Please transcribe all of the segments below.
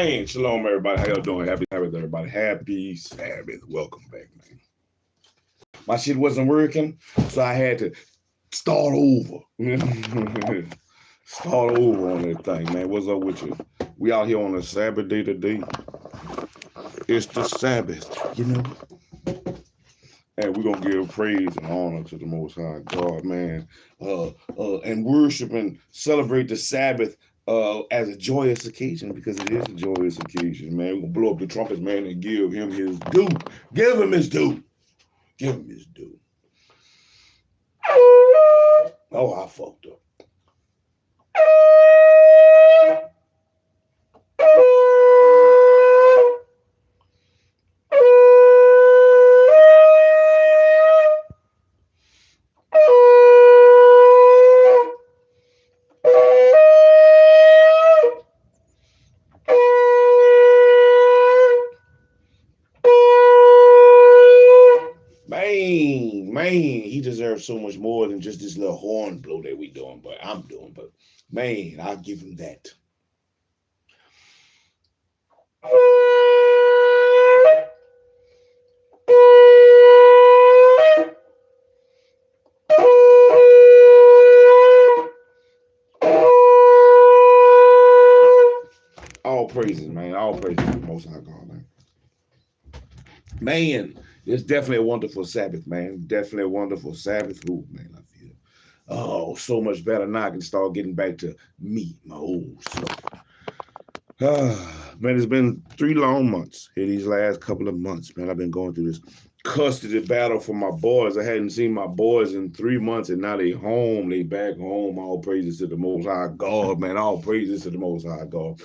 Man, shalom, everybody. How y'all doing? Happy Sabbath, everybody. Happy Sabbath. Welcome back, man. My shit wasn't working, so I had to start over. Start over on that thing, man. What's up with you? We out here on a Sabbath day today. It's the Sabbath, you know. And we're going to give praise and honor to the Most High God, man. And worship and celebrate the Sabbath as a joyous occasion, because it is a joyous occasion, man. We're going to blow up the trumpets, man, and give him his due. Give him his due. Give him his due. Oh, I fucked up. Man, he deserves so much more than just this little horn blow that we doing, but I'm doing. But man, I'll give him that. All praises, man. All praises to the Most High God, man. Man, it's definitely a wonderful Sabbath, man. Definitely a wonderful Sabbath. Ooh, man, I feel so much better now. I can start getting back to me, my old self. Man, it's been 3 long months here these last couple of months, man. I've been going through this custody battle for my boys. I hadn't seen my boys in 3 months, and now they home. They back home. All praises to the Most High God, man. All praises to the Most High God.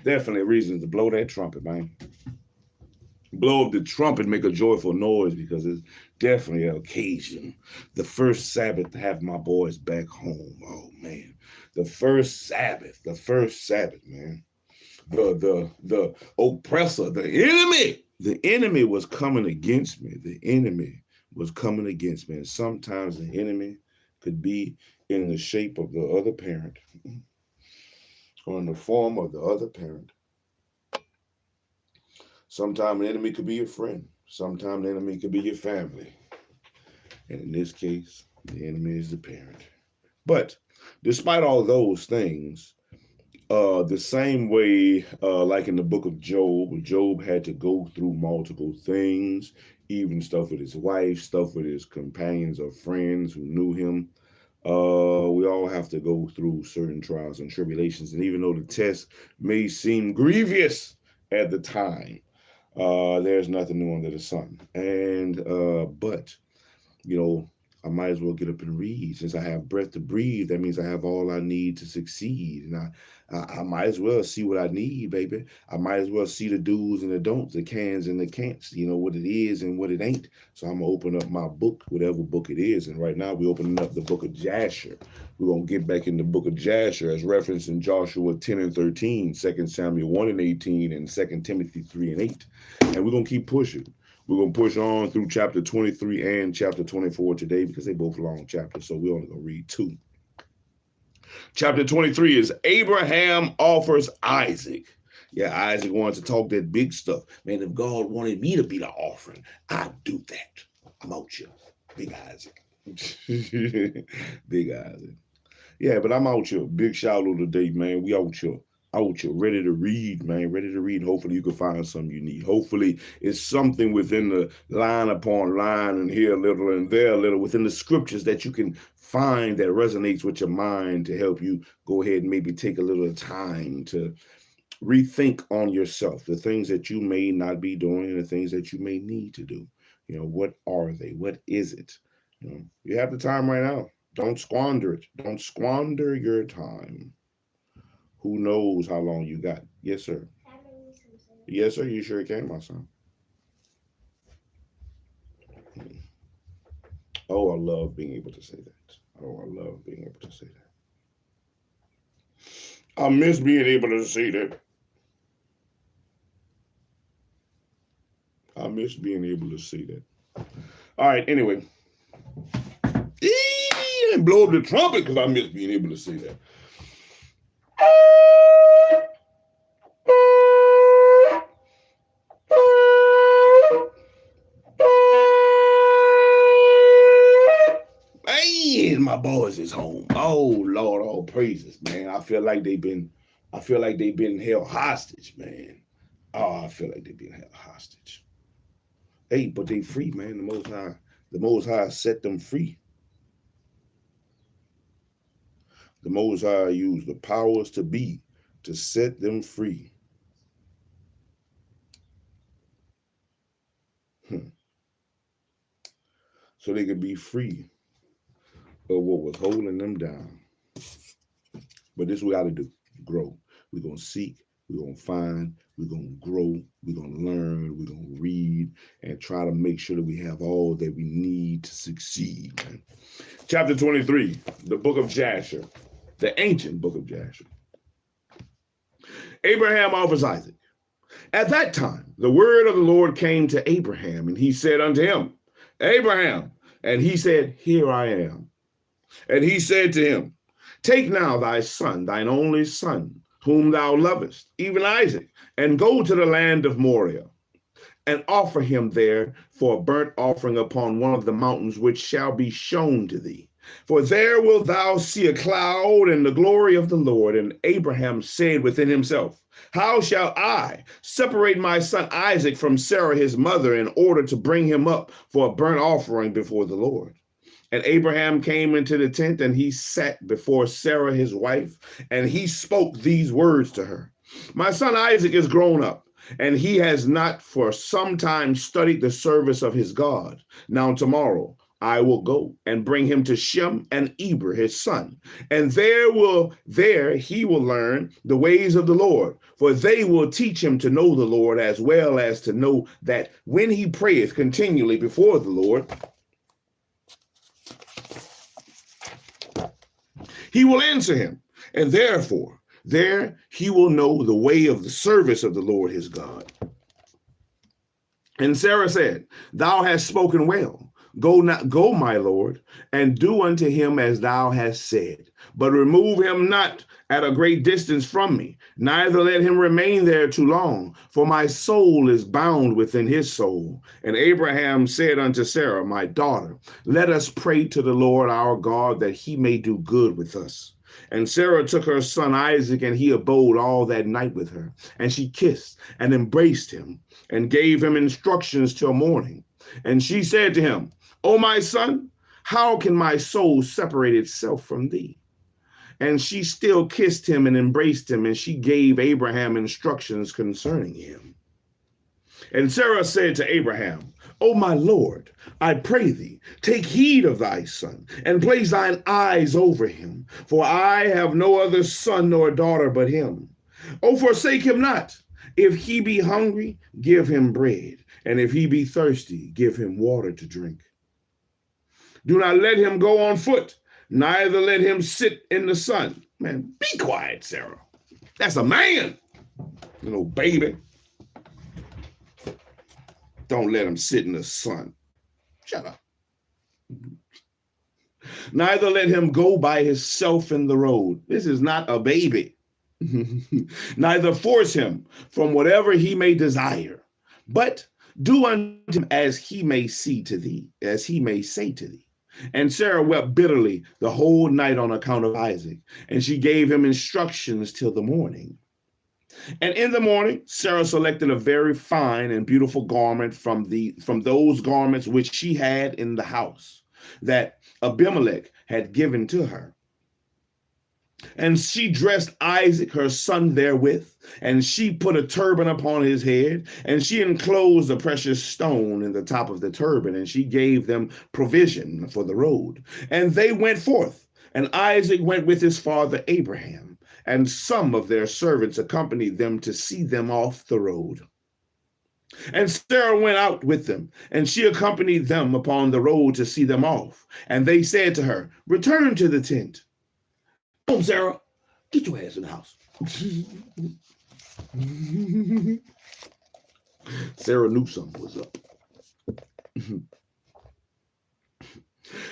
Definitely reasons to blow that trumpet, man. Blow up the trumpet, make a joyful noise, because it's definitely an occasion. The first Sabbath to have my boys back home. Oh, man. The first Sabbath, man. The oppressor, the enemy was coming against me. The enemy was coming against me. And sometimes the enemy could be in the shape of the other parent, or in the form of the other parent. Sometimes the enemy could be your friend. Sometimes the enemy could be your family. And in this case, the enemy is the parent. But despite all those things, the same way, like in the book of Job, Job had to go through multiple things, even stuff with his wife, stuff with his companions or friends who knew him. We all have to go through certain trials and tribulations. And even though the test may seem grievous at the time, there's nothing new under the sun. And, but, you know, I might as well get up and read. Since I have breath to breathe, that means I have all I need to succeed. And I might as well see what I need, baby. I might as well see the do's and the don'ts, the cans and the can'ts, you know, what it is and what it ain't. So I'm going to open up my book, whatever book it is. And right now we're opening up the Book of Jasher. We're going to get back in the Book of Jasher as referenced in Joshua 10 and 13, 2 Samuel 1 and 18, and 2 Timothy 3 and 8. And we're going to keep pushing. We're going to push on through chapter 23 and chapter 24 today, because they both long chapters, so we're only going to read 2. Chapter 23 is Abraham offers Isaac. Yeah, Isaac wanted to talk that big stuff. Man, if God wanted me to be the offering, I'd do that. I'm out here. Big Isaac. Big Isaac. Yeah, but I'm out here. Big shout out today, man. We out here. Out here, ready to read, man, ready to read. Hopefully you can find something you need. Hopefully it's something within the line upon line and here a little and there a little within the scriptures that you can find that resonates with your mind to help you go ahead and maybe take a little time to rethink on yourself, the things that you may not be doing and the things that you may need to do. You know, what are they? What is it? You know, you have the time right now. Don't squander it. Don't squander your time. Who knows how long you got? Yes, sir. Yes, sir. You sure can, my son. Oh, I love being able to say that. Oh, I love being able to say that. I miss being able to say that. I miss being able to say that. All right, anyway. And blow up the trumpet because I miss being able to say that. Man, my boys is home. Oh Lord, all praises, man. I feel like they've been held hostage, man. Oh, I feel like they've been held hostage. Hey, but they free, man. The Most High set them free. The Most High used the powers to be to set them free. So they could be free of what was holding them down. But this we got to do, grow. We're going to seek, we're going to find, we're going to grow, we're going to learn, we're going to read, and try to make sure that we have all that we need to succeed. Man. Chapter 23, the Book of Jasher, the ancient Book of Jasher. Abraham offers Isaac. At that time, the word of the Lord came to Abraham, and he said unto him, Abraham, and he said, Here I am. And he said to him, Take now thy son, thine only son, whom thou lovest, even Isaac, and go to the land of Moriah, and offer him there for a burnt offering upon one of the mountains which shall be shown to thee. For there wilt thou see a cloud and the glory of the Lord. And Abraham said within himself, How shall I separate my son Isaac from Sarah his mother in order to bring him up for a burnt offering before the Lord? And Abraham came into the tent, and he sat before Sarah his wife, and he spoke these words to her. My son Isaac is grown up, and he has not for some time studied the service of his God. Now tomorrow I will go and bring him to Shem and Eber his son, and there he will learn the ways of the Lord, for they will teach him to know the Lord, as well as to know that when he prayeth continually before the Lord, he will answer him, and therefore there he will know the way of the service of the Lord his God. And Sarah said, Thou hast spoken well. Go, my Lord, and do unto him as thou hast said. But remove him not at a great distance from me, neither let him remain there too long, for my soul is bound within his soul. And Abraham said unto Sarah, My daughter, let us pray to the Lord our God, that he may do good with us. And Sarah took her son Isaac, and he abode all that night with her. And she kissed and embraced him, and gave him instructions till morning. And she said to him, O my son, how can my soul separate itself from thee? And she still kissed him and embraced him, and she gave Abraham instructions concerning him. And Sarah said to Abraham, O my Lord, I pray thee, take heed of thy son, and place thine eyes over him, for I have no other son nor daughter but him. O forsake him not. If he be hungry, give him bread, and if he be thirsty, give him water to drink. Do not let him go on foot, neither let him sit in the sun. Man, be quiet, Sarah. That's a man, baby. Don't let him sit in the sun. Shut up. Neither let him go by himself in the road. This is not a baby. Neither force him from whatever he may desire, but do unto him as he may say to thee. And Sarah wept bitterly the whole night on account of Isaac, and she gave him instructions till the morning. And in the morning, Sarah selected a very fine and beautiful garment from those garments which she had in the house that Abimelech had given to her. And she dressed Isaac, her son, therewith, and she put a turban upon his head, and she enclosed a precious stone in the top of the turban, and she gave them provision for the road. And they went forth, and Isaac went with his father Abraham, and some of their servants accompanied them to see them off the road. And Sarah went out with them, and she accompanied them upon the road to see them off. And they said to her, Return to the tent. Come, Sarah, get your ass in the house. Sarah knew something was up.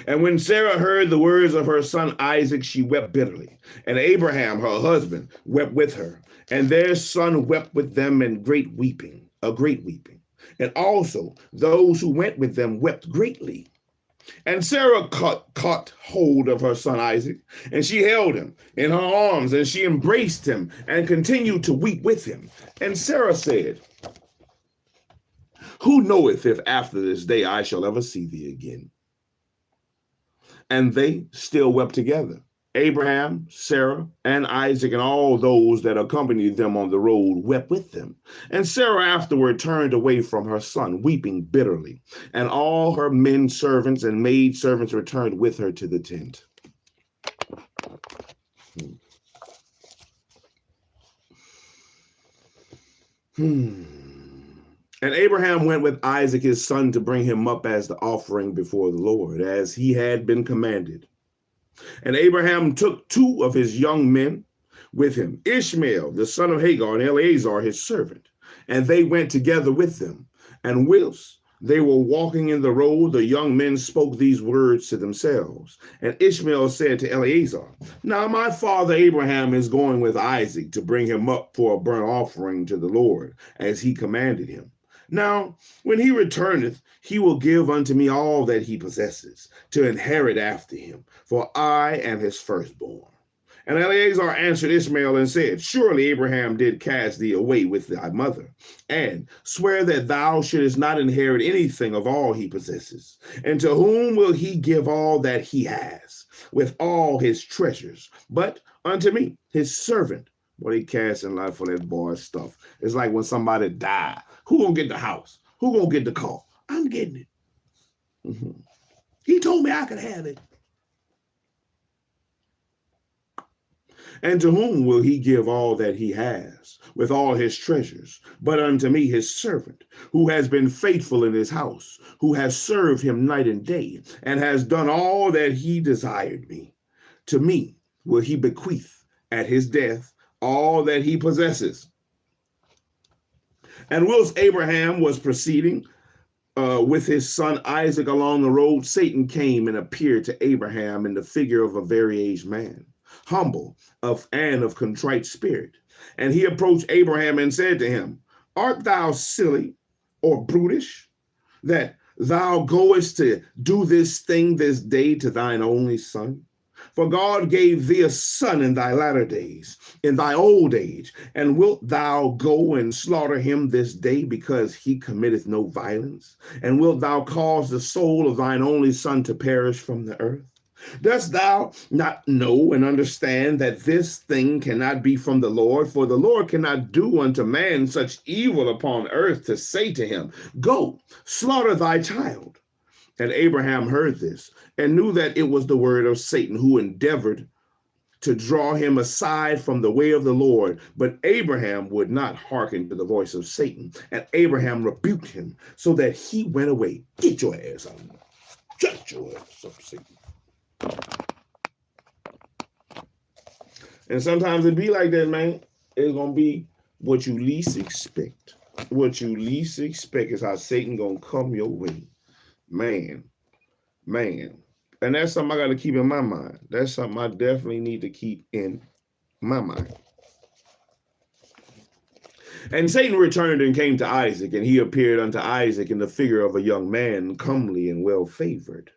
And when Sarah heard the words of her son Isaac, she wept bitterly. And Abraham, her husband, wept with her. And their son wept with them in great weeping, a great weeping. And also those who went with them wept greatly. And Sarah caught hold of her son Isaac, and she held him in her arms, and she embraced him and continued to weep with him. And Sarah said, "Who knoweth if after this day I shall ever see thee again?" And they still wept together, Abraham, Sarah, and Isaac, and all those that accompanied them on the road wept with them. And Sarah afterward turned away from her son, weeping bitterly. And all her men servants and maid servants returned with her to the tent. And Abraham went with Isaac his son to bring him up as the offering before the Lord, as he had been commanded. And Abraham took 2 of his young men with him, Ishmael, the son of Hagar, and Eleazar, his servant. And they went together with them. And whilst they were walking in the road, the young men spoke these words to themselves. And Ishmael said to Eleazar, "Now my father Abraham is going with Isaac to bring him up for a burnt offering to the Lord, as he commanded him. Now, when he returneth, he will give unto me all that he possesses, to inherit after him, for I am his firstborn." And Eleazar answered Ishmael and said, "Surely Abraham did cast thee away with thy mother, and swear that thou shouldest not inherit anything of all he possesses. And to whom will he give all that he has, with all his treasures? But unto me, his servant." What he cast in life for that boy's stuff. It's like when somebody died. Who gonna get the house? Who gonna get the car? I'm getting it. He told me I could have it. And to whom will he give all that he has, with all his treasures? But unto me, his servant, who has been faithful in his house, who has served him night and day, and has done all that he desired me. To me will he bequeath at his death all that he possesses. And whilst Abraham was proceeding with his son Isaac along the road, Satan came and appeared to Abraham in the figure of a very aged man, humble and of contrite spirit. And he approached Abraham and said to him, "Art thou silly or brutish, that thou goest to do this thing this day to thine only son? For God gave thee a son in thy latter days, in thy old age, and wilt thou go and slaughter him this day, because he committeth no violence? And wilt thou cause the soul of thine only son to perish from the earth? Dost thou not know and understand that this thing cannot be from the Lord? For the Lord cannot do unto man such evil upon earth, to say to him, Go, slaughter thy child." And Abraham heard this, and knew that it was the word of Satan, who endeavored to draw him aside from the way of the Lord. But Abraham would not hearken to the voice of Satan. And Abraham rebuked him, so that he went away. Get your ass out. Shut your ass up, Satan. And sometimes it be like that, man. It's going to be what you least expect. What you least expect is how Satan going to come your way. Man. And that's something I got to keep in my mind. That's something I definitely need to keep in my mind. And Satan returned and came to Isaac, and he appeared unto Isaac in the figure of a young man, comely and well favored.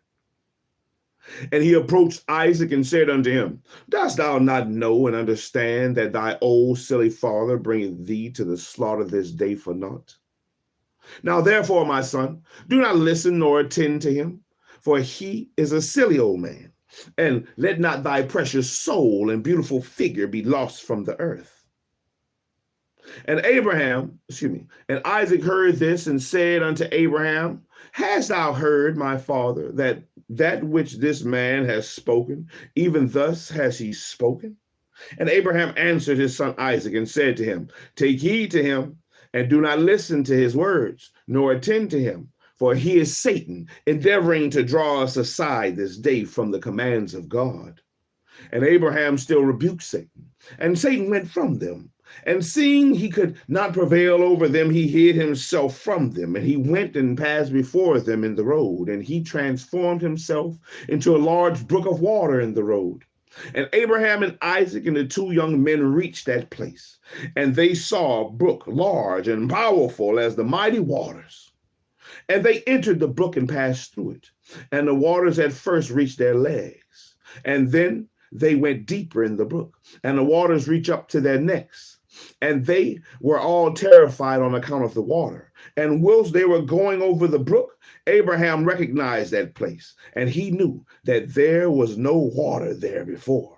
And he approached Isaac and said unto him, "Dost thou not know and understand that thy old silly father bringeth thee to the slaughter this day for naught? Now therefore, my son, do not listen nor attend to him, for he is a silly old man. And let not thy precious soul and beautiful figure be lost from the earth." And Isaac heard this and said unto Abraham, "Hast thou heard, my father, that which this man has spoken, even thus has he spoken?" And Abraham answered his son Isaac and said to him, "Take heed to him, and do not listen to his words, nor attend to him. For he is Satan, endeavoring to draw us aside this day from the commands of God." And Abraham still rebuked Satan, and Satan went from them. And seeing he could not prevail over them, he hid himself from them, and he went and passed before them in the road, and he transformed himself into a large brook of water in the road. And Abraham and Isaac and the two young men reached that place, and they saw a brook large and powerful as the mighty waters. And they entered the brook and passed through it, and the waters at first reached their legs, and then they went deeper in the brook, and the waters reached up to their necks. And they were all terrified on account of the water. And whilst they were going over the brook, Abraham recognized that place, and he knew that there was no water there before.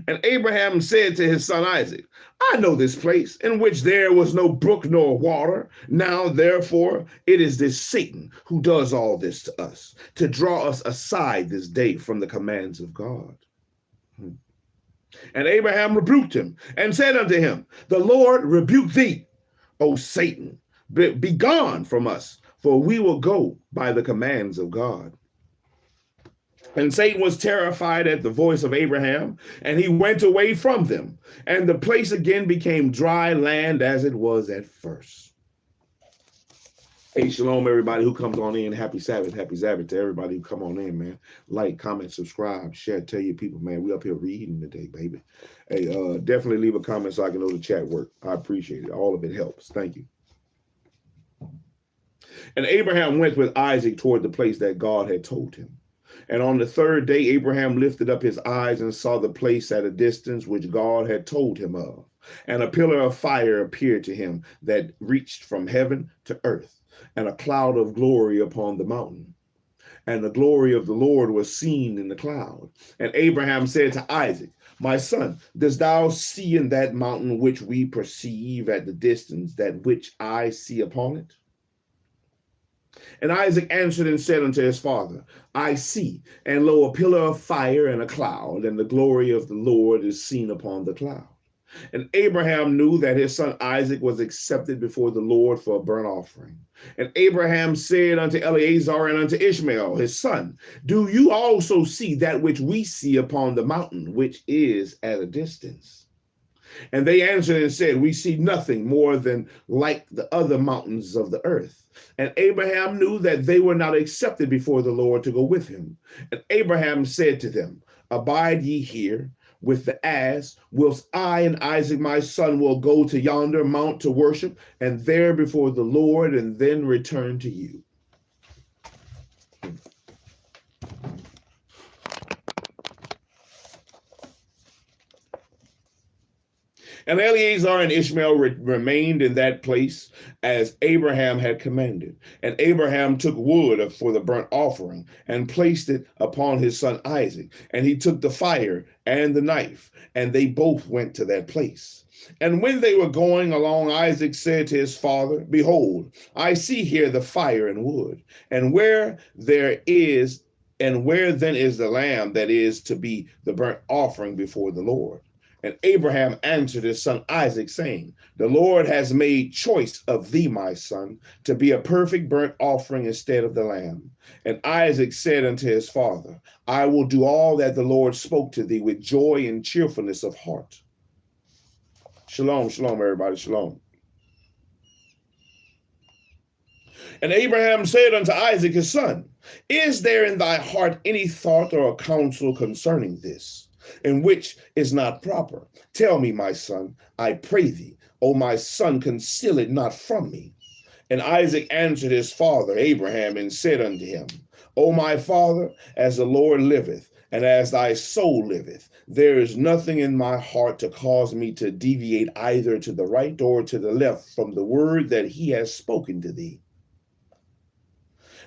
And Abraham said to his son Isaac, I know this place in which there was no brook nor water. Now, therefore, it is this Satan who does all this to us, to draw us aside this day from the commands of God. And Abraham rebuked him and said unto him, The Lord rebuke thee, O Satan, be gone from us, for we will go by the commands of God. And Satan was terrified at the voice of Abraham, and he went away from them, and the place again became dry land as it was at first. Hey, shalom, everybody who comes on in. Happy Sabbath to everybody who come on in, man. Like, comment, subscribe, share, tell your people, man. We up here reading today, baby. Hey, definitely leave a comment so I can know the chat work. I appreciate it. All of it helps. Thank you. And Abraham went with Isaac toward the place that God had told him. And on the third day, Abraham lifted up his eyes and saw the place at a distance which God had told him of. And a pillar of fire appeared to him that reached from heaven to earth, and a cloud of glory upon the mountain. And the glory of the Lord was seen in the cloud. And Abraham said to Isaac, My son, dost thou see in that mountain which we perceive at the distance, that which I see upon it? And Isaac answered and said unto his father, I see, and lo, a pillar of fire and a cloud, and the glory of the Lord is seen upon the cloud. And Abraham knew that his son Isaac was accepted before the Lord for a burnt offering. And Abraham said unto Eleazar and unto Ishmael, his son, Do you also see that which we see upon the mountain, which is at a distance? And they answered and said, We see nothing more than like the other mountains of the earth. And Abraham knew that they were not accepted before the Lord to go with him. And Abraham said to them, Abide ye here with the ass, whilst I and Isaac my son will go to yonder mount to worship, and there before the Lord, and then return to you. And Eleazar and Ishmael remained in that place as Abraham had commanded. And Abraham took wood for the burnt offering and placed it upon his son Isaac. And he took the fire and the knife, and they both went to that place. And when they were going along, Isaac said to his father, Behold, I see here the fire and wood, and where then is the lamb that is to be the burnt offering before the Lord? And Abraham answered his son Isaac, saying, The Lord has made choice of thee, my son, to be a perfect burnt offering instead of the lamb. And Isaac said unto his father, I will do all that the Lord spoke to thee with joy and cheerfulness of heart. Shalom, shalom, everybody, shalom. And Abraham said unto Isaac his son, Is there in thy heart any thought or a counsel concerning this, in which is not proper? Tell me, my son, I pray thee. O my son, conceal it not from me. And Isaac answered his father Abraham and said unto him, O my father, as the Lord liveth, and as thy soul liveth, there is nothing in my heart to cause me to deviate either to the right or to the left from the word that he has spoken to thee.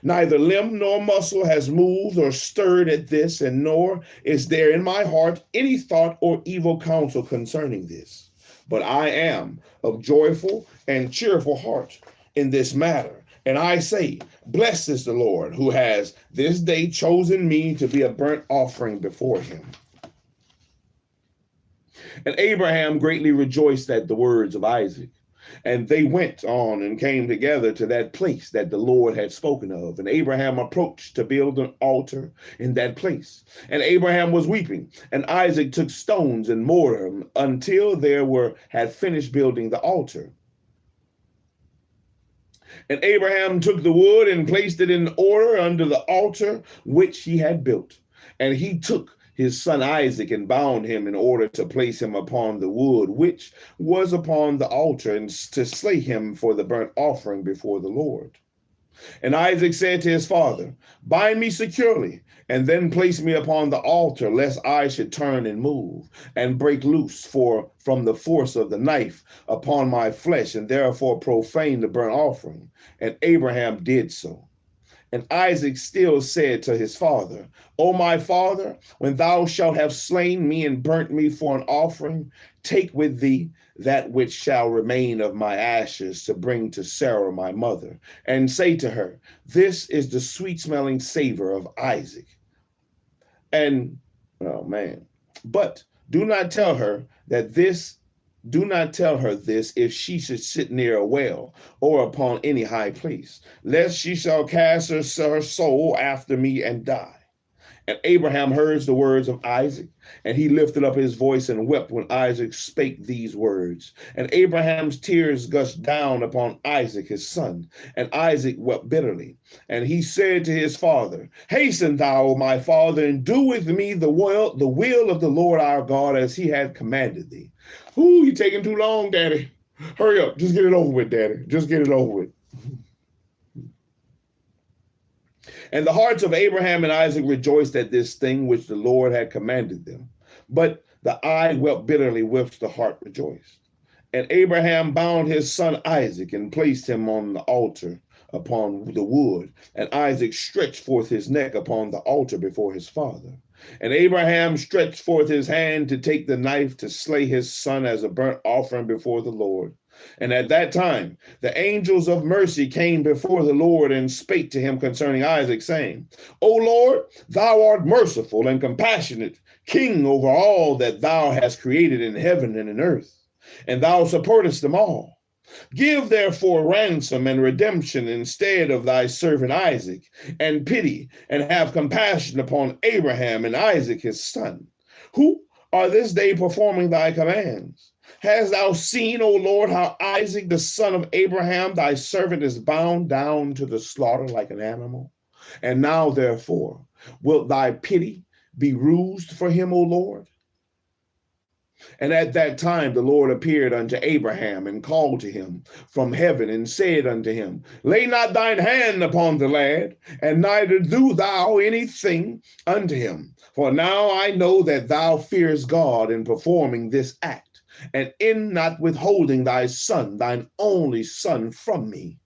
Neither limb nor muscle has moved or stirred at this, and nor is there in my heart any thought or evil counsel concerning this. But I am of joyful and cheerful heart in this matter. And I say, Blessed is the Lord, who has this day chosen me to be a burnt offering before him. And Abraham greatly rejoiced at the words of Isaac. And they went on and came together to that place that the Lord had spoken of. And Abraham approached to build an altar in that place. And Abraham was weeping. And Isaac took stones and mortar until had finished building the altar. And Abraham took the wood and placed it in order under the altar which he had built. And he took his son Isaac and bound him in order to place him upon the wood which was upon the altar, and to slay him for the burnt offering before the Lord. And Isaac said to his father, "Bind me securely, and then place me upon the altar, lest I should turn and move, and break loose from the force of the knife upon my flesh, and therefore profane the burnt offering." And Abraham did so. And Isaac still said to his father, "O my father, when thou shalt have slain me and burnt me for an offering, take with thee that which shall remain of my ashes to bring to Sarah my mother, and say to her, This is the sweet-smelling savor of Isaac. And, oh man, but do not tell her this if she should sit near a well or upon any high place, lest she shall cast her soul after me and die." And Abraham heard the words of Isaac, and he lifted up his voice and wept when Isaac spake these words. And Abraham's tears gushed down upon Isaac his son, and Isaac wept bitterly. And he said to his father, "Hasten thou, my father, and do with me the will of the Lord our God, as he had commanded thee." Ooh, you taking too long, Daddy. Hurry up. Just get it over with, Daddy. Just get it over with. And the hearts of Abraham and Isaac rejoiced at this thing which the Lord had commanded them. But the eye wept bitterly whilst the heart rejoiced. And Abraham bound his son Isaac and placed him on the altar upon the wood. And Isaac stretched forth his neck upon the altar before his father. And Abraham stretched forth his hand to take the knife to slay his son as a burnt offering before the Lord. And at that time, the angels of mercy came before the Lord and spake to him concerning Isaac, saying, "O Lord, thou art merciful and compassionate, king over all that thou hast created in heaven and in earth, and thou supportest them all. Give therefore ransom and redemption instead of thy servant Isaac, and pity and have compassion upon Abraham and Isaac his son, who are this day performing thy commands. Hast thou seen, O Lord, how Isaac the son of Abraham thy servant is bound down to the slaughter like an animal? And now therefore wilt thy pity be roused for him, O Lord?" And at that time the Lord appeared unto Abraham and called to him from heaven and said unto him, "Lay not thine hand upon the lad, and neither do thou anything unto him. For now I know that thou fearest God in performing this act, and in not withholding thy son, thine only son, from me."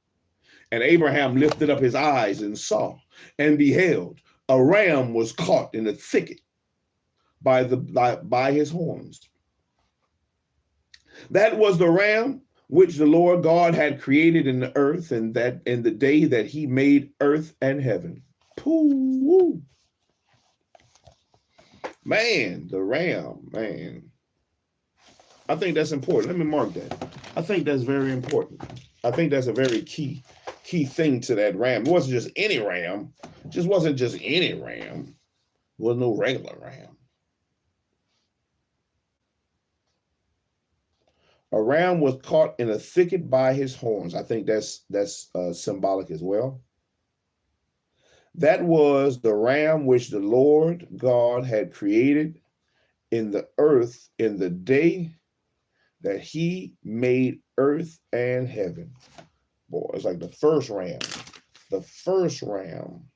And Abraham lifted up his eyes and saw, and beheld, a ram was caught in a thicket by his horns. That was the ram which the Lord God had created in the earth, and that in the day that he made earth and heaven. Pooh. Man, the ram, man. I think that's important. Let me mark that. I think that's very important. I think that's a very key thing to that ram. It wasn't just any ram. It just wasn't just any ram. It wasn't no regular ram. A ram was caught in a thicket by his horns. I think that's symbolic as well. That was the ram which the Lord God had created in the earth in the day that he made earth and heaven. Boy, it's like the first ram. The first ram.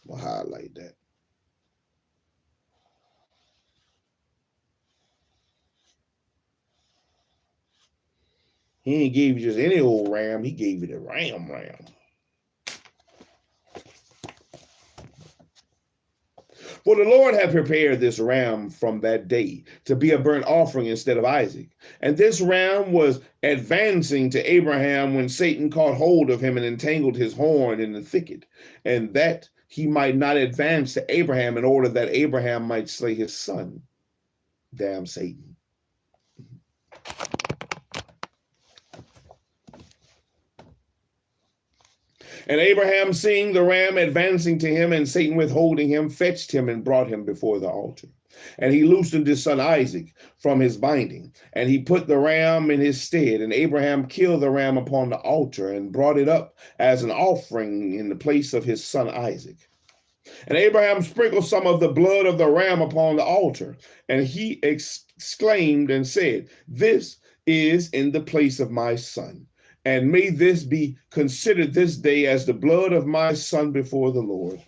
We'll highlight that. He ain't gave you just any old ram. He gave you the ram. For the Lord had prepared this ram from that day to be a burnt offering instead of Isaac. And this ram was advancing to Abraham when Satan caught hold of him and entangled his horn in the thicket, and that he might not advance to Abraham in order that Abraham might slay his son. Damn Satan. And Abraham, seeing the ram advancing to him and Satan withholding him, fetched him and brought him before the altar. And he loosened his son Isaac from his binding, and he put the ram in his stead. And Abraham killed the ram upon the altar and brought it up as an offering in the place of his son Isaac. And Abraham sprinkled some of the blood of the ram upon the altar, and he exclaimed and said, "This is in the place of my son. And may this be considered this day as the blood of my son before the Lord."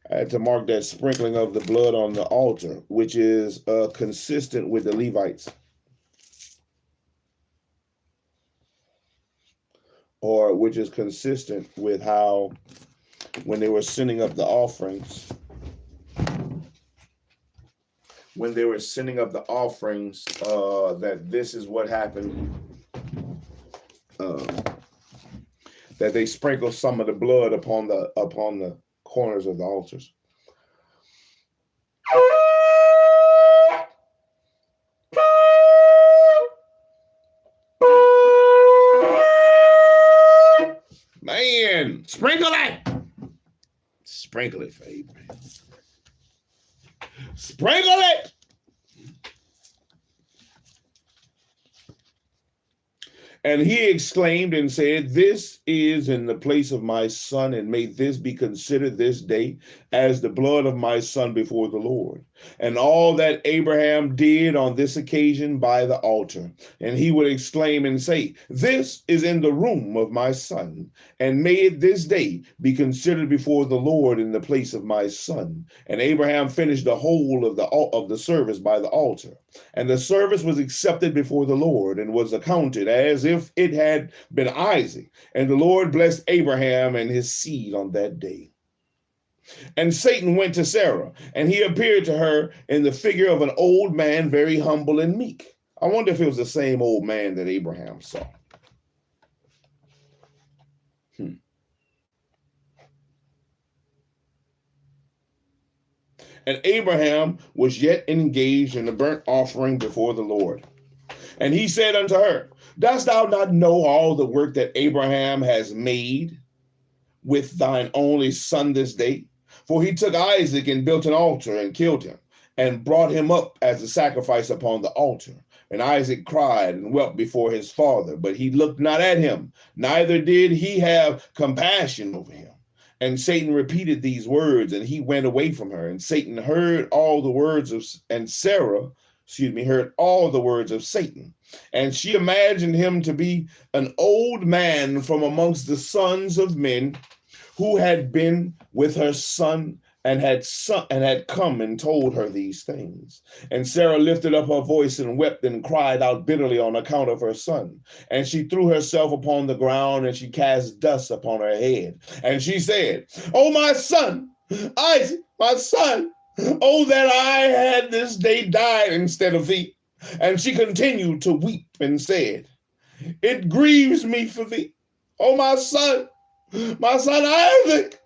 I had to mark that sprinkling of the blood on the altar, which is consistent with the Levites, or which is consistent with how when they were sending up the offerings, that this is what happened, that they sprinkle some of the blood upon the corners of the altars. Man, sprinkle it. Sprinkle it for Abraham. Sprinkle it. And he exclaimed and said, "This is in the place of my son, and may this be considered this day as the blood of my son before the Lord." And all that Abraham did on this occasion by the altar. And he would exclaim and say, "This is in the room of my son, and may it this day be considered before the Lord in the place of my son." And Abraham finished the whole of the service by the altar. And the service was accepted before the Lord, and was accounted as if it had been Isaac. And the Lord blessed Abraham and his seed on that day. And Satan went to Sarah, and he appeared to her in the figure of an old man, very humble and meek. I wonder if it was the same old man that Abraham saw. And Abraham was yet engaged in the burnt offering before the Lord. And he said unto her, "Dost thou not know all the work that Abraham has made with thine only son this day? For he took Isaac and built an altar and killed him, and brought him up as a sacrifice upon the altar. And Isaac cried and wept before his father, but he looked not at him, neither did he have compassion over him." And Satan repeated these words, and he went away from her. And Satan heard all the words of, and Sarah, heard all the words of Satan. And she imagined him to be an old man from amongst the sons of men, who had been with her son and had come and told her these things. And Sarah lifted up her voice and wept and cried out bitterly on account of her son. And she threw herself upon the ground, and she cast dust upon her head. And she said, "Oh, my son, Isaac, my son, oh, that I had this day died instead of thee." And she continued to weep and said, "It grieves me for thee, oh, my son Isaac.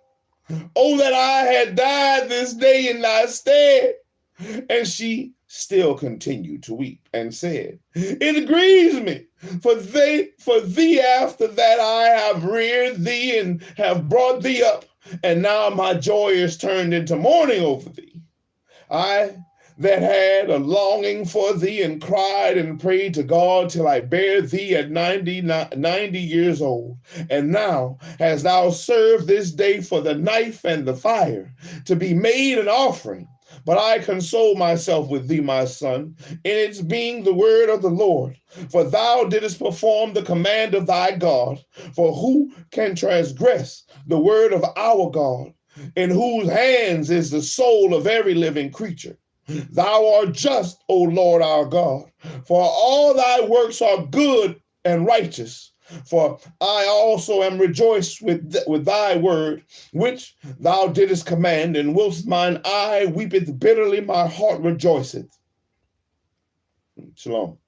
Oh, that I had died this day in thy stead." And she still continued to weep and said, "It grieves me for thee after that I have reared thee and have brought thee up. And now my joy is turned into mourning over thee. I that had a longing for thee and cried and prayed to God till I bare thee at 90 years old. And now hast thou served this day for the knife and the fire to be made an offering. But I console myself with thee, my son, in its being the word of the Lord. For thou didst perform the command of thy God. For who can transgress the word of our God, in whose hands is the soul of every living creature? Thou art just, O Lord our God, for all thy works are good and righteous. For I also am rejoiced with thy word, which thou didst command, and whilst mine eye weepeth bitterly, my heart rejoiceth. Shalom.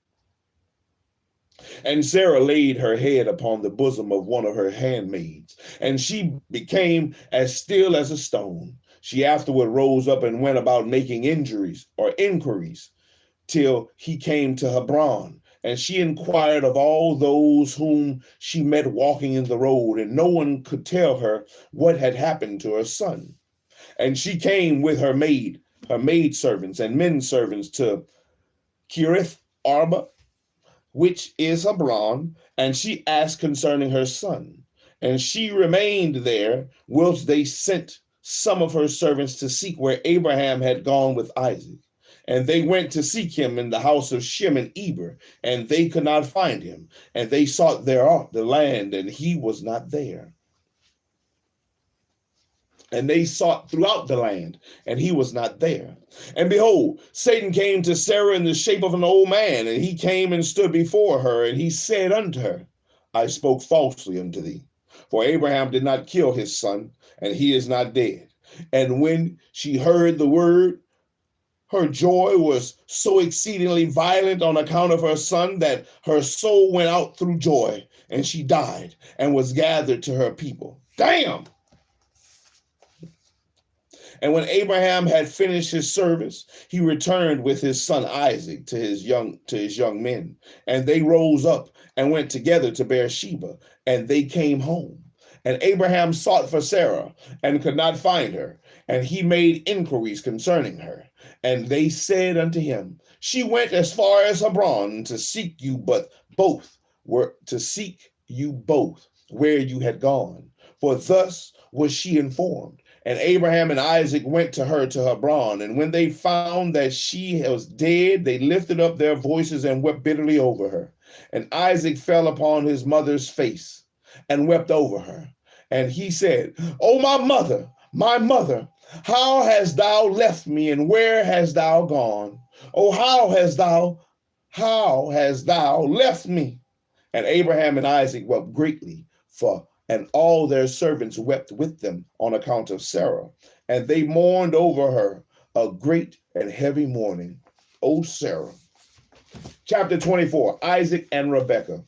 And Sarah laid her head upon the bosom of one of her handmaids, and she became as still as a stone. She afterward rose up and went about making inquiries till he came to Hebron. And she inquired of all those whom she met walking in the road, and no one could tell her what had happened to her son. And she came with her maidservants and men servants to Kirith Arba, which is Hebron, and she asked concerning her son. And she remained there, whilst they sent some of her servants to seek where Abraham had gone with Isaac. And they went to seek him in the house of Shem and Eber, and they could not find him. And they sought thereof the land, and he was not there. And they sought throughout the land, and he was not there. And behold, Satan came to Sarah in the shape of an old man, and he came and stood before her, and he said unto her, I spoke falsely unto thee, for Abraham did not kill his son, and he is not dead. And when she heard the word, her joy was so exceedingly violent on account of her son that her soul went out through joy, and she died and was gathered to her people. Damn! And when Abraham had finished his service, he returned with his son Isaac to his young men. And they rose up and went together to Beersheba, and they came home. And Abraham sought for Sarah and could not find her. And he made inquiries concerning her. And they said unto him, She went as far as Hebron to seek you, but both were to seek you both where you had gone. For thus was she informed. And Abraham and Isaac went to her to Hebron. And when they found that she was dead, they lifted up their voices and wept bitterly over her. And Isaac fell upon his mother's face and wept over her. And he said, O my mother, how hast thou left me, and where hast thou gone? Oh, how hast thou left me? And Abraham and Isaac wept greatly, and all their servants wept with them on account of Sarah. And they mourned over her a great and heavy mourning. O Sarah. Chapter 24, Isaac and Rebekah.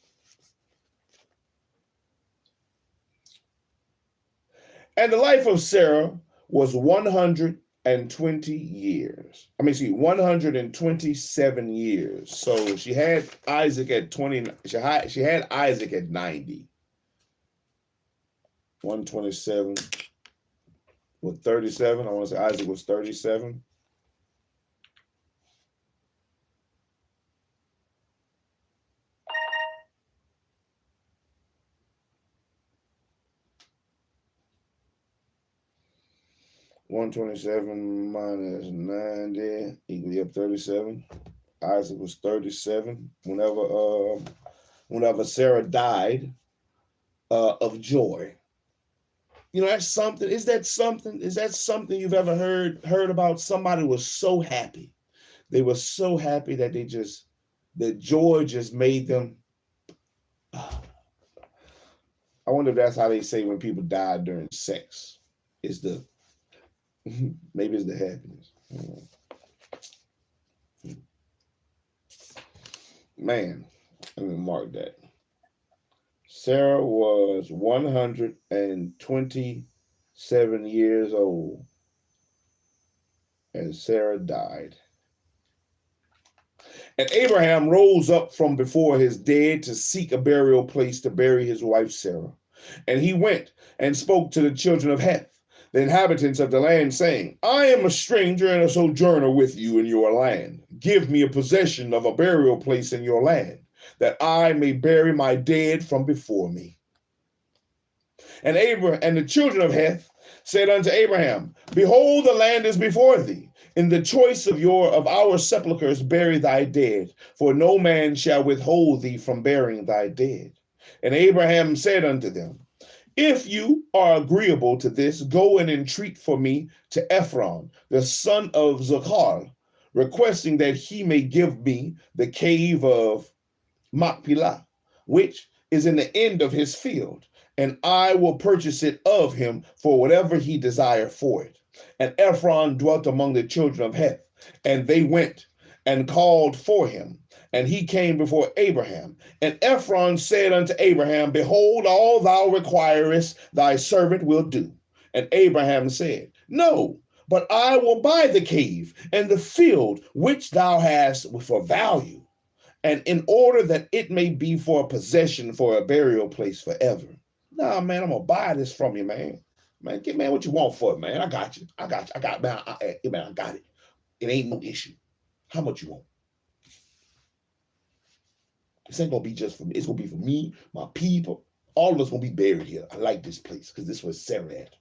And the life of Sarah was 120 years. 127 years. So she had Isaac at 20. She had Isaac at 90. 127 with 37. I want to say Isaac was 37. (127 minus 90 equals 37). Isaac was 37 whenever Sarah died of joy. You know, that's something. Is that something you've ever heard about? Somebody was so happy. They were so happy that that joy just made them. I wonder if that's how they say when people die during sex. Maybe it's the happiness. Man, let me mark that. Sarah was 127 years old, and Sarah died. And Abraham rose up from before his dead to seek a burial place to bury his wife Sarah. And he went and spoke to the children of Heth, the inhabitants of the land, saying, I am a stranger and a sojourner with you in your land. Give me a possession of a burial place in your land, that I may bury my dead from before me. And the children of Heth said unto Abraham, Behold, the land is before thee. In the choice of our sepulchres bury thy dead, for no man shall withhold thee from burying thy dead. And Abraham said unto them, If you are agreeable to this, go and entreat for me to Ephron, the son of Zochar, requesting that he may give me the cave of Machpelah, which is in the end of his field, and I will purchase it of him for whatever he desire for it. And Ephron dwelt among the children of Heth, and they went and called for him, And he came before Abraham. And Ephron said unto Abraham, Behold, all thou requirest, thy servant will do. And Abraham said, No, but I will buy the cave and the field which thou hast for value, and in order that it may be for a possession, for a burial place forever. Nah, man, I'm gonna buy this from you, man. Man, get man what you want for it, man. I got you. I got man. I got it. It ain't no issue. How much you want? This ain't gonna be just for me. It's gonna be for me, my people. All of us gonna be buried here. I like this place because this was Sarah at.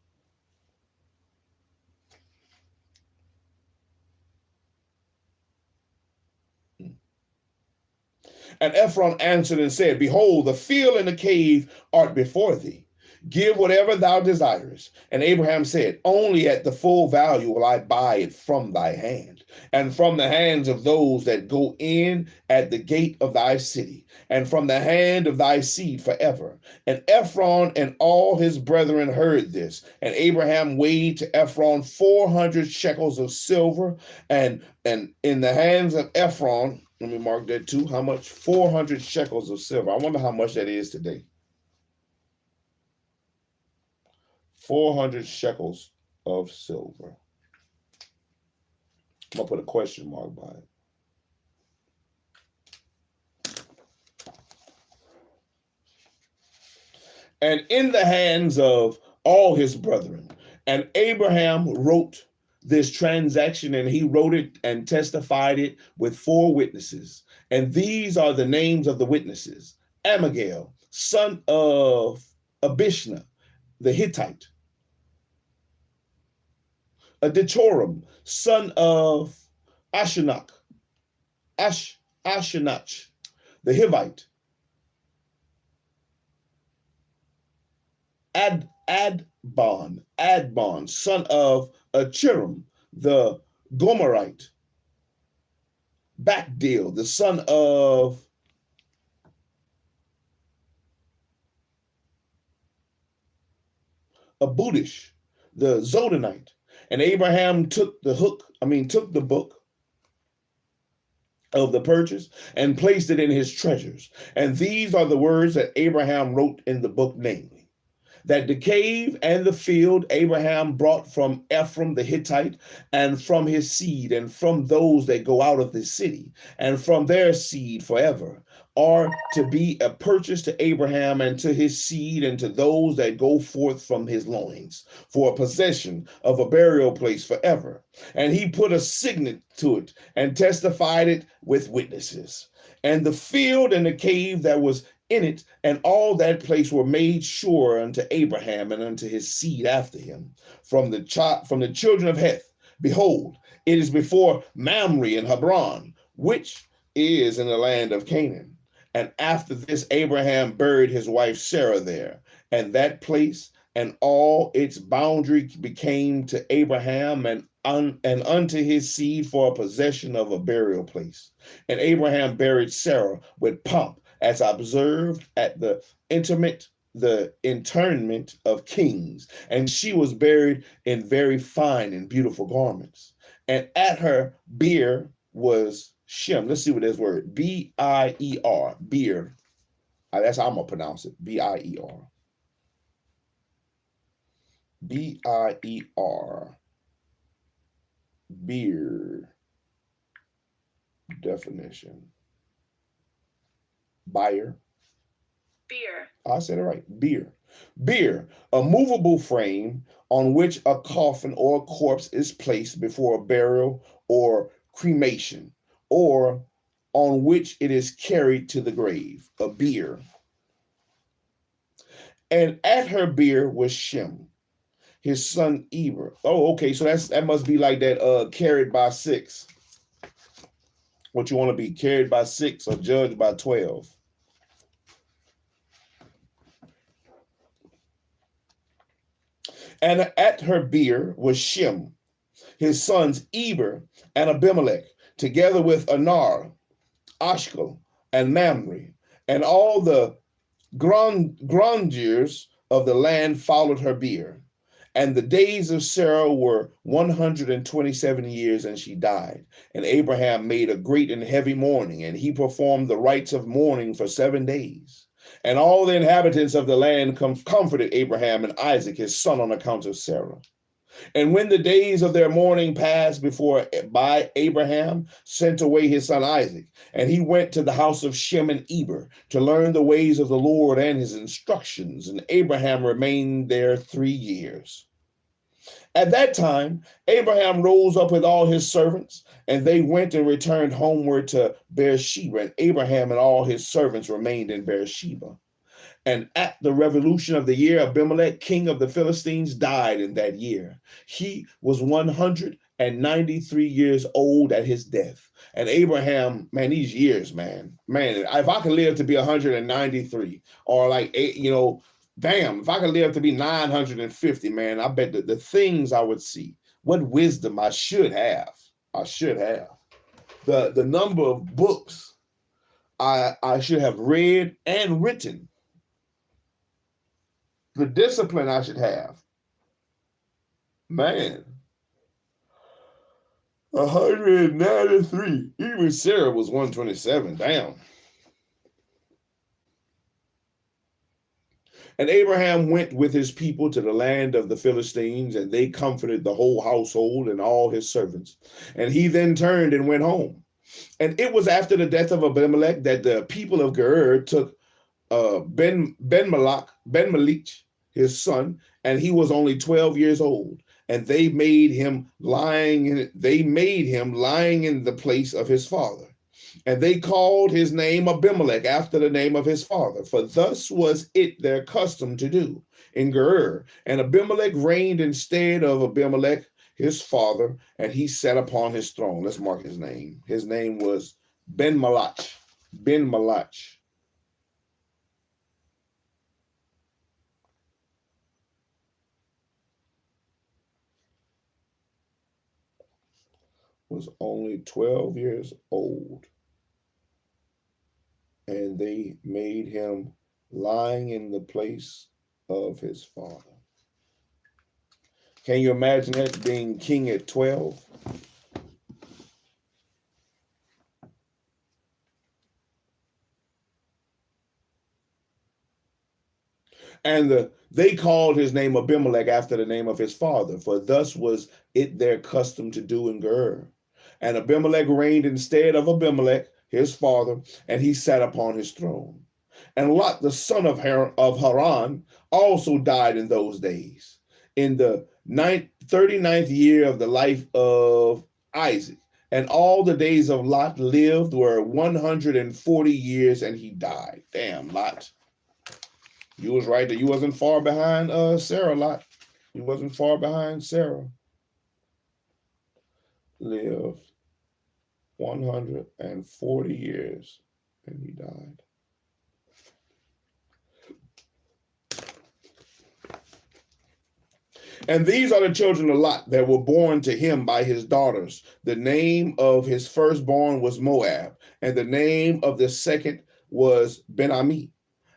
And Ephron answered and said, Behold, the field and the cave art before thee. Give whatever thou desirest. And Abraham said, Only at the full value will I buy it from thy hand, and from the hands of those that go in at the gate of thy city, and from the hand of thy seed forever. And Ephron and all his brethren heard this. And Abraham weighed to Ephron 400 shekels of silver, and in the hands of Ephron, let me mark that too, how much? 400 shekels of silver. I wonder how much that is today. 400 shekels of silver. I'm going to put a question mark by it. And in the hands of all his brethren. And Abraham wrote this transaction, and he wrote it and testified it with 4 witnesses. And these are the names of the witnesses: Ammiel, son of Abishna, the Hittite; Aditoram, son of Ashenach, Ashenach, the Hivite; Adbon, son of Achiram, the Gomerite; Bakdil, the son of Abudish, the Zodonite. And Abraham took the book of the purchase and placed it in his treasures. And these are the words that Abraham wrote in the book, namely, that the cave and the field Abraham brought from Ephron the Hittite, and from his seed, and from those that go out of the city, and from their seed forever, are to be a purchase to Abraham and to his seed, and to those that go forth from his loins, for a possession of a burial place forever. And he put a signet to it and testified it with witnesses. And the field and the cave that was in it, and all that place were made sure unto Abraham and unto his seed after him, from the children of Heth. Behold, it is before Mamre and Hebron, which is in the land of Canaan. And after this, Abraham buried his wife Sarah there, and that place and all its boundary became to Abraham and unto his seed for a possession of a burial place. And Abraham buried Sarah with pomp, as observed at the internment of kings. And she was buried in very fine and beautiful garments. And at her bier was Shem. Let's see what this word, B-I-E-R, bier. That's how I'm going to pronounce it, B-I-E-R. B-I-E-R. Beer. Definition. Beer. I said it right. Beer. Beer, a movable frame on which a coffin or a corpse is placed before a burial or cremation, or on which it is carried to the grave. A bier. And at her bier was Shem, his son Eber. Oh, okay. So that must be like that carried by 6. What you want to be, carried by 6 or judged by 12. And at her bier was Shem, his sons Eber and Abimelech, together with Anar, Ashkel, and Mamre, and all the grandeurs of the land followed her bier. And the days of Sarah were 127 years, and she died. And Abraham made a great and heavy mourning, and he performed the rites of mourning for 7 days. And all the inhabitants of the land comforted Abraham and Isaac, his son, on account of Sarah. And when the days of their mourning passed by Abraham sent away his son Isaac, and he went to the house of Shem and Eber to learn the ways of the Lord and his instructions. And Abraham remained there 3 years. At that time, Abraham rose up with all his servants, and they went and returned homeward to Beersheba. And Abraham and all his servants remained in Beersheba. And at the revolution of the year, Abimelech, king of the Philistines, died in that year. He was 193 years old at his death. And Abraham, man, these years, man, if I could live to be 193 or like, damn, if I could live to be 950, man, I bet the things I would see, what wisdom I should have. The number of books I should have read and written. The discipline I should have. Man, 193. Even Sarah was 127. Damn. And Abraham went with his people to the land of the Philistines, and they comforted the whole household and all his servants. And he then turned and went home. And it was after the death of Abimelech that the people of Gerar took Ben-Melech, his son, and he was only 12 years old. And they made him lying in the place of his father. And they called his name Abimelech after the name of his father, for thus was it their custom to do in Gerar. And Abimelech reigned instead of Abimelech, his father, and he sat upon his throne. Let's mark his name. His name was Ben-Melech. Ben-Melech. Was only 12 years old, and they made him lying in the place of his father. Can you imagine that, being king at 12? And they called his name Abimelech after the name of his father, for thus was it their custom to do in Gerar. And Abimelech reigned instead of Abimelech, his father, and he sat upon his throne. And Lot, the son of Haran, also died in those days, in the 39th year of the life of Isaac. And all the days of Lot lived were 140 years, and he died. Damn, Lot. You was right that you wasn't far behind Sarah, Lot. You wasn't far behind Sarah. Lived 140 years, and he died. And these are the children of Lot that were born to him by his daughters. The name of his firstborn was Moab, and the name of the second was Ben-Ami.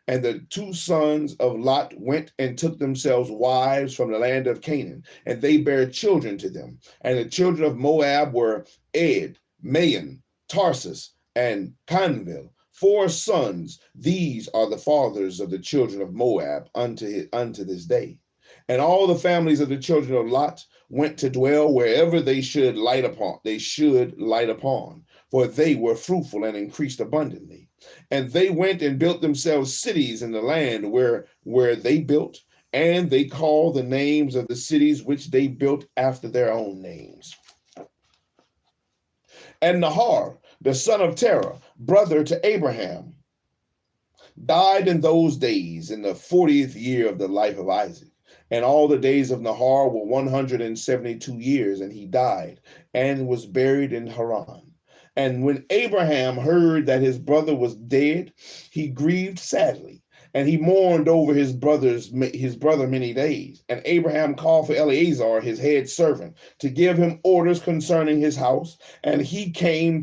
And the two sons of Lot went and took themselves wives from the land of Canaan, and they bare children to them. And the children of Moab were Ed, Maon, Tarsus, and Canville, 4 sons. These are the fathers of the children of Moab unto this day. And all the families of the children of Lot went to dwell wherever they should light upon. For they were fruitful and increased abundantly. And they went and built themselves cities in the land where they built, and they called the names of the cities which they built after their own names. And Nahor, the son of Terah, brother to Abraham, died in those days in the 40th year of the life of Isaac. And all the days of Nahor were 172 years, and he died and was buried in Haran. And when Abraham heard that his brother was dead, he grieved sadly, and he mourned over his brother many days. And Abraham called for Eleazar, his head servant, to give him orders concerning his house. And he came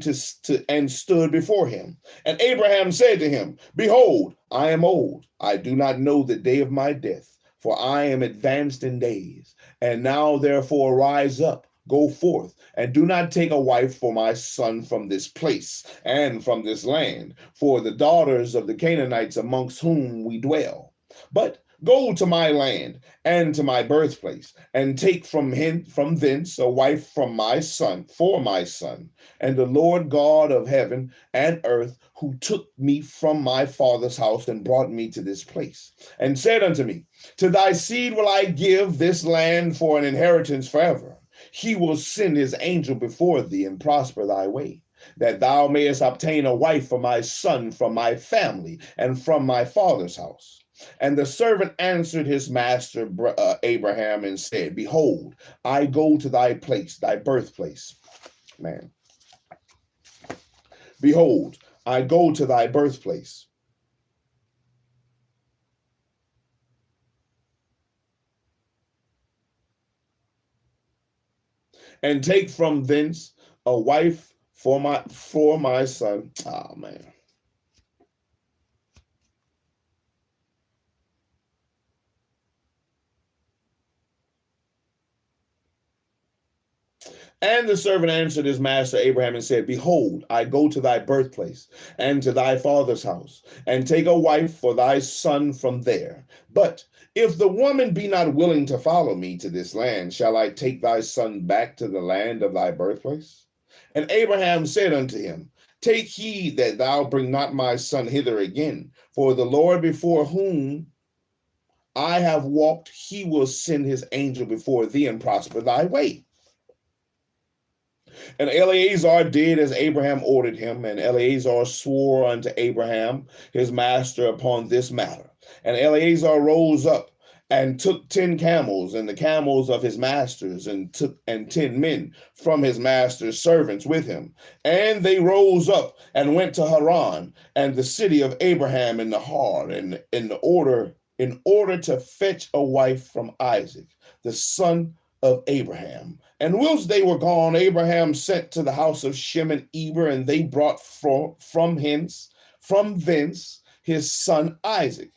and stood before him. And Abraham said to him, Behold, I am old. I do not know the day of my death. for I am advanced in days. And now therefore rise up, go forth, and do not take a wife for my son from this place and from this land, for the daughters of the Canaanites amongst whom we dwell. But go to my land and to my birthplace, and take from thence a wife from my son, for my son. And the Lord God of heaven and earth, who took me from my father's house and brought me to this place, and said unto me, to thy seed will I give this land for an inheritance forever. He will send his angel before thee and prosper thy way, that thou mayest obtain a wife for my son from my family and from my father's house. And the servant answered his master Abraham and said, behold, I go to thy place, thy birthplace. Man. Behold, I go to thy birthplace. And take from thence a wife for my son. Oh man. And the servant answered his master Abraham and said, behold, I go to thy birthplace and to thy father's house, and take a wife for thy son from there. But if the woman be not willing to follow me to this land, shall I take thy son back to the land of thy birthplace? And Abraham said unto him, take heed that thou bring not my son hither again, for the Lord before whom I have walked, he will send his angel before thee and prosper thy way. And Eleazar did as Abraham ordered him, and Eleazar swore unto Abraham his master upon this matter. And Eleazar rose up and took 10 camels and the camels of his masters, and 10 men from his master's servants with him. And they rose up and went to Haran and the city of Abraham in Nahar, in order to fetch a wife from Isaac, the son of Abraham. And whilst they were gone, Abraham sent to the house of Shem and Eber, and they brought from thence his son Isaac.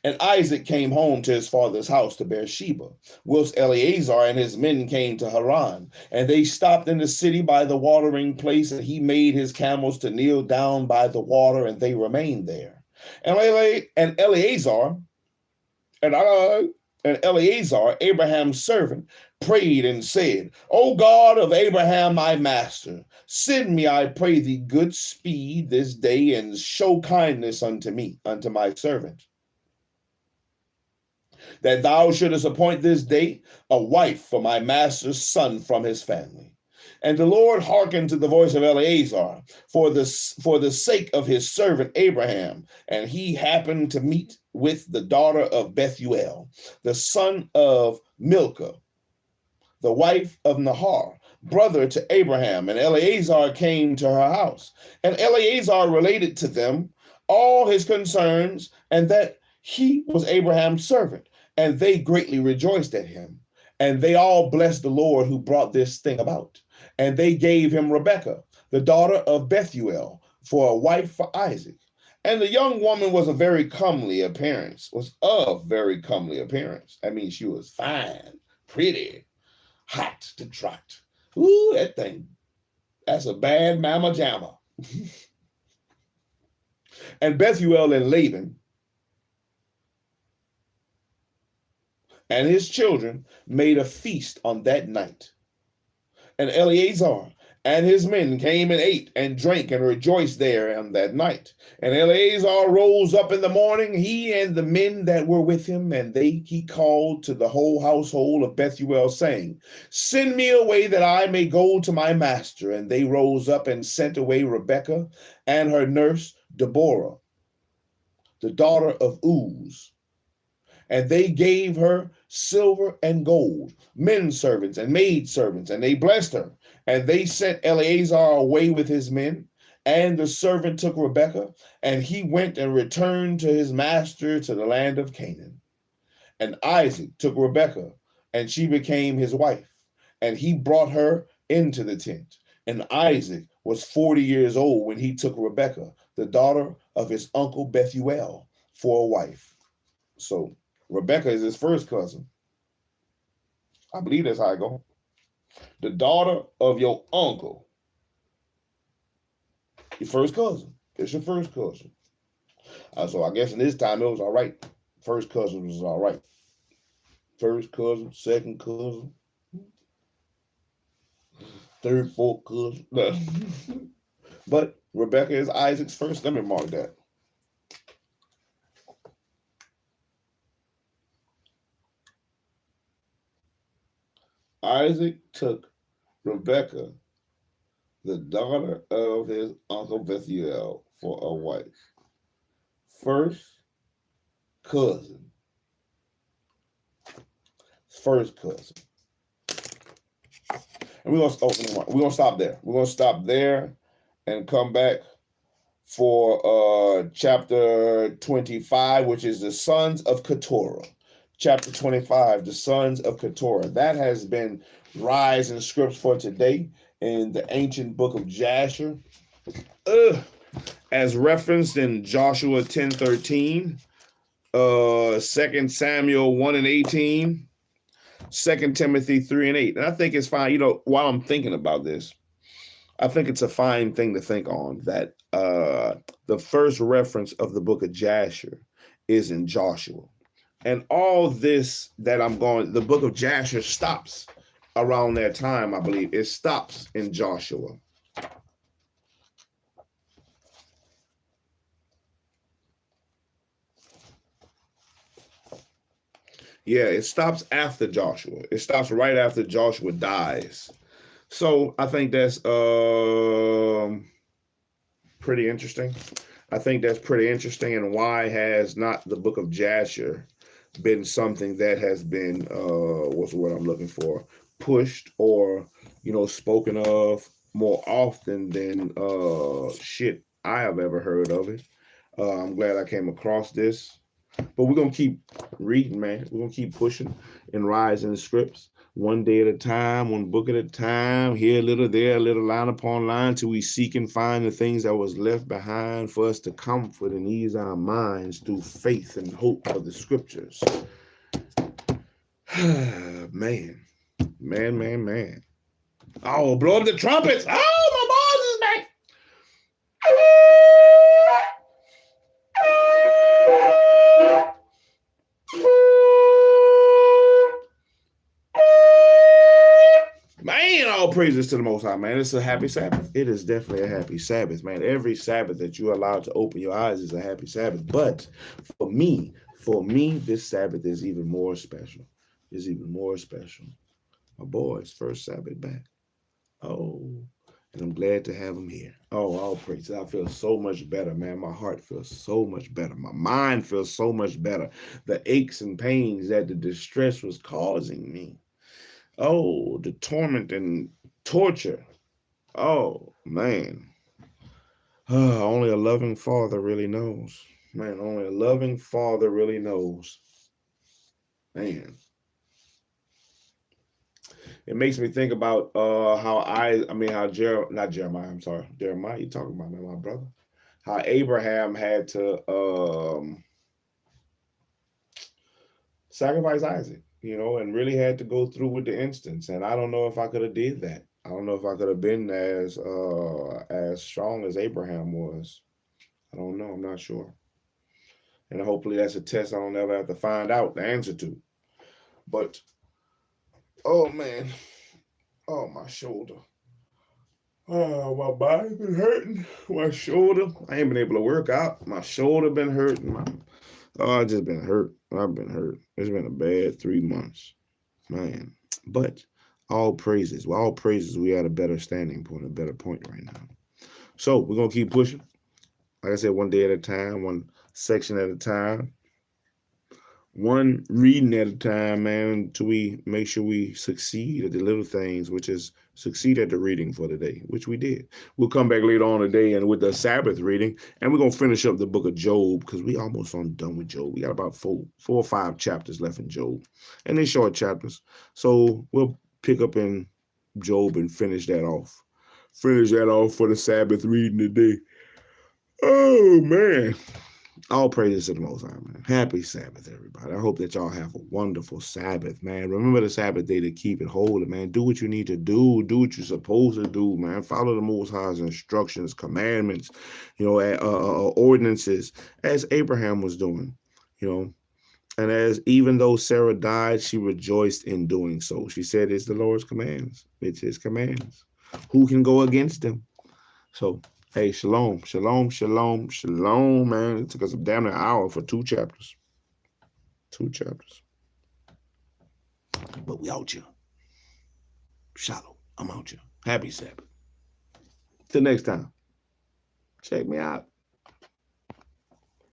And Isaac came home to his father's house to Beersheba, whilst Eleazar and his men came to Haran. And they stopped in the city by the watering place, and he made his camels to kneel down by the water, and they remained there. And Eleazar, Abraham's servant, prayed and said, O God of Abraham, my master, send me, I pray thee, good speed this day, and show kindness unto me, unto my servant, that thou shouldest appoint this day a wife for my master's son from his family. And the Lord hearkened to the voice of Eleazar for the sake of his servant Abraham. And he happened to meet with the daughter of Bethuel, the son of Milcah, the wife of Nahar, brother to Abraham. And Eleazar came to her house. And Eleazar related to them all his concerns, and that he was Abraham's servant. And they greatly rejoiced at him. And they all blessed the Lord who brought this thing about. And they gave him Rebekah, the daughter of Bethuel, for a wife for Isaac. And the young woman was of very comely appearance. I mean, she was fine, pretty, hot to trot. Ooh, that thing, that's a bad mama jamma. And Bethuel and Laban and his children made a feast on that night. And Eleazar and his men came and ate and drank and rejoiced there on that night. And Eleazar rose up in the morning, he and the men that were with him, and he called to the whole household of Bethuel, saying, send me away that I may go to my master. And they rose up and sent away Rebekah and her nurse Deborah, the daughter of Uz. And they gave her silver and gold, men servants and maid servants, and they blessed her. And they sent Eleazar away with his men. And the servant took Rebekah, and he went and returned to his master to the land of Canaan. And Isaac took Rebekah, and she became his wife. And he brought her into the tent. And Isaac was 40 years old when he took Rebekah, the daughter of his uncle Bethuel, for a wife. So Rebecca is his first cousin. I believe that's how it goes. The daughter of your uncle, your first cousin. It's your first cousin. So I guess in this time it was all right. First cousin was all right. First cousin, second cousin, third, fourth cousin. But Rebecca is Isaac's first. Let me mark that. Isaac took Rebecca, the daughter of his uncle Bethuel, for a wife. First cousin. First cousin. And we're gonna stop there. We're gonna stop there and come back for chapter 25, which is the sons of Keturah. Chapter 25, the sons of Keturah. That has been Rise in Scripts for today in the ancient book of Jasher. As referenced in Joshua 10:13, 2 Samuel 1:18, 2 Timothy 3:8. And I think it's fine, while I'm thinking about this, I think it's a fine thing to think on that the first reference of the book of Jasher is in Joshua. And all this that the book of Jasher stops around that time, I believe. It stops in Joshua. Yeah, it stops after Joshua. It stops right after Joshua dies. So I think that's pretty interesting. I think that's pretty interesting. And why has not the book of Jasher been something that has been, what's the word I'm looking for, pushed or, spoken of more often than I have ever heard of it. I'm glad I came across this. But we're going to keep reading, man. We're going to keep pushing and rising the scripts one day at a time, one book at a time, here a little, there a little, line upon line, till we seek and find the things that was left behind for us to comfort and ease our minds through faith and hope of the scriptures. Man. Oh, blow up the trumpets. Oh, my boss is back. Man, all praises to the Most High, man. It's a happy Sabbath. It is definitely a happy Sabbath, man. Every Sabbath that you're allowed to open your eyes is a happy Sabbath. But for me, this Sabbath is even more special. It's even more special. My boy's first Sabbath back. Oh, and I'm glad to have him here. Oh, all praises. I feel so much better, man. My heart feels so much better. My mind feels so much better. The aches and pains that the distress was causing me. Oh, the torment and torture. Oh, man. Only a loving father really knows. Man, only a loving father really knows. Man. It makes me think about Jeremiah, you talking about, man, my brother. How Abraham had to sacrifice Isaac, and really had to go through with the instance. And I don't know if I could have did that. I don't know if I could have been as strong as Abraham was. I don't know. I'm not sure. And hopefully that's a test I don't ever have to find out the answer to. But, oh, man. Oh, my shoulder. Oh, my body been hurting. My shoulder. I ain't been able to work out. My shoulder been hurting. I just been hurt. I've been hurt. It's been a bad 3 months. Man. But all praises. Well, all praises, we at a better standing point, a better point right now. So we're going to keep pushing. Like I said, one day at a time, one section at a time, one reading at a time, man, until we make sure we succeed at the little things, which is succeed at the reading for today, which we did. We'll come back later on today and with the Sabbath reading, and we're going to finish up the book of Job because we almost done with Job. We got about four or five chapters left in Job, and they're short chapters. So we'll pick up in Job and finish that off. Finish that off for the Sabbath reading today. Oh, man. All praises to the Most High, man. Happy Sabbath, everybody. I hope that y'all have a wonderful Sabbath, man. Remember the Sabbath day to keep it holy, man. Do what you need to do. Do what you're supposed to do, man. Follow the Most High's instructions, commandments, ordinances, as Abraham was doing, you know. And as even though Sarah died, she rejoiced in doing so. She said, it's the Lord's commands. It's his commands. Who can go against them? So, hey, shalom, shalom, shalom, shalom, man. It took us damn an hour for 2 chapters. 2 chapters. But we out here. Shalom. I'm out here. Happy Sabbath. Till next time. Check me out.